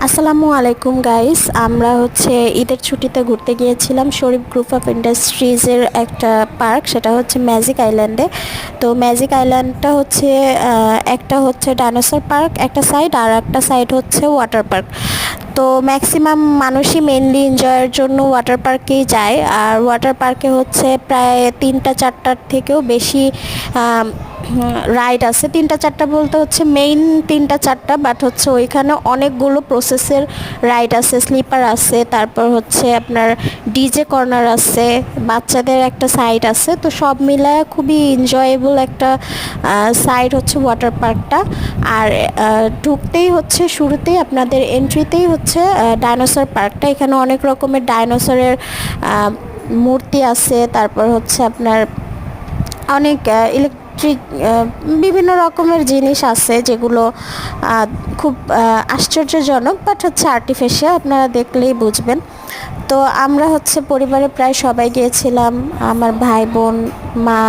আসসালামু আলাইকুম গাইস, আমরা ঈদের ছুটিতে ঘুরতে গিয়েছিলাম শরীফ গ্রুপ অফ ইন্ডাস্ট্রিজের একটা পার্ক, সেটা হচ্ছে ম্যাজিক আইল্যান্ডে। তো ম্যাজিক আইল্যান্ডটা একটা হচ্ছে ডাইনোসর পার্ক একটা সাইড, আর একটা সাইড হচ্ছে ওয়াটার পার্ক। তো ম্যাক্সিমাম মানুষই মেনলি এনজয়ের জন্য ওয়াটার পার্কেই যায়। আর ওয়াটার পার্কে হচ্ছে প্রায় 3টা 4টার থেকেও বেশি রাইড আছে। 3টা 4টা বলতে হচ্ছে মেইন 3টা 4টা, বাট হচ্ছে ওইখানে অনেকগুলো প্রসেসের রাইড আছে, স্লিপার আছে, তারপর হচ্ছে আপনার ডিজে কর্নার আছে, বাচ্চাদের একটা সাইড আছে। তো সব মিলায় খুবই এনজয়েবল একটা সাইড হচ্ছে ওয়াটার পার্কটা। আর ঢুকতেই হচ্ছে শুরুতেই আপনাদের এন্ট্রিতেই হচ্ছে ডাইনোসর পার্কটা। এখানে অনেক রকমের ডাইনোসরের মূর্তি আছে, তারপর হচ্ছে আপনার অনেক ইলেকট্রিক বিভিন্ন রকমের জিনিস আছে যেগুলো খুব আশ্চর্যজনক, বাট হচ্ছে আর্টিফিশিয়াল, আপনারা দেখলেই বুঝবেন। তো আমরা হচ্ছে পরিবারে প্রায় সবাই গিয়েছিলাম, আমার ভাই বোন, মা,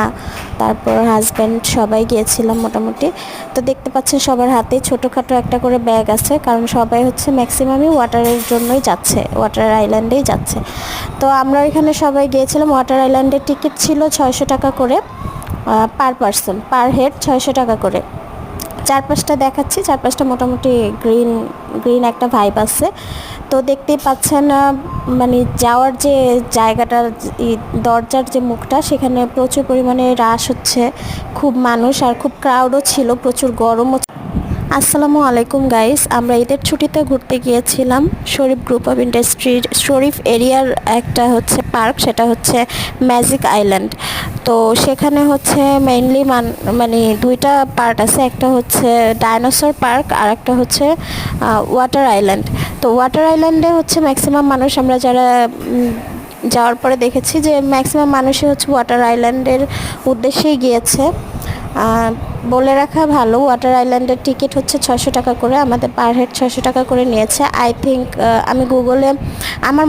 তারপর হাজব্যান্ড, সবাই গিয়েছিলাম মোটামুটি। তো দেখতে পাচ্ছেন সবার হাতেই ছোটোখাটো একটা করে ব্যাগ আছে, কারণ সবাই হচ্ছে ম্যাক্সিমামই ওয়াটারের জন্যই যাচ্ছে, ওয়াটার আইল্যান্ডেই যাচ্ছে। তো আমরা এখানে সবাই গিয়েছিলাম। ওয়াটার আইল্যান্ডের টিকিট ছিল 600 টাকা করে পার পারসন, পার হেড 600 টাকা করে। চারপাশটা দেখাচ্ছি, চারপাশটা মোটামুটি গ্রিন গ্রিন একটা ভাইব আছে। তো দেখতেই পাচ্ছেন মানে যাওয়ার যে জায়গাটার দরজার যে মুখটা, সেখানে প্রচুর পরিমাণে রাশ হচ্ছে, খুব মানুষ, আর খুব ক্রাউডও ছিল, প্রচুর গরমও। আসসালামু আলাইকুম গাইস, আমরা ঈদের ছুটিতে ঘুরতে গিয়েছিলাম শরীফ গ্রুপ অফ ইন্ডাস্ট্রিজ শরীফ এরিয়ার একটা হচ্ছে পার্ক, সেটা হচ্ছে ম্যাজিক আইল্যান্ড। তো সেখানে হচ্ছে মেইনলি মানে 2টা পার্ট আছে, একটা হচ্ছে ডাইনোসর পার্ক আর একটা হচ্ছে ওয়াটার আইল্যান্ড। তো ওয়াটার আইল্যান্ডে হচ্ছে ম্যাক্সিমাম মানুষ, আমরা যারা যাওয়ার পরে দেখেছি যে ম্যাক্সিমাম মানুষই হচ্ছে ওয়াটার আইল্যান্ডের উদ্দেশ্যেই গিয়েছে। বলে রাখা ভালো, ওয়াটার আইল্যান্ডের টিকিট হচ্ছে 600 টাকা করে, আমাদের পার হেড 600 টাকা করে নিয়েছে। আই থিঙ্ক আমি গুগলে আমার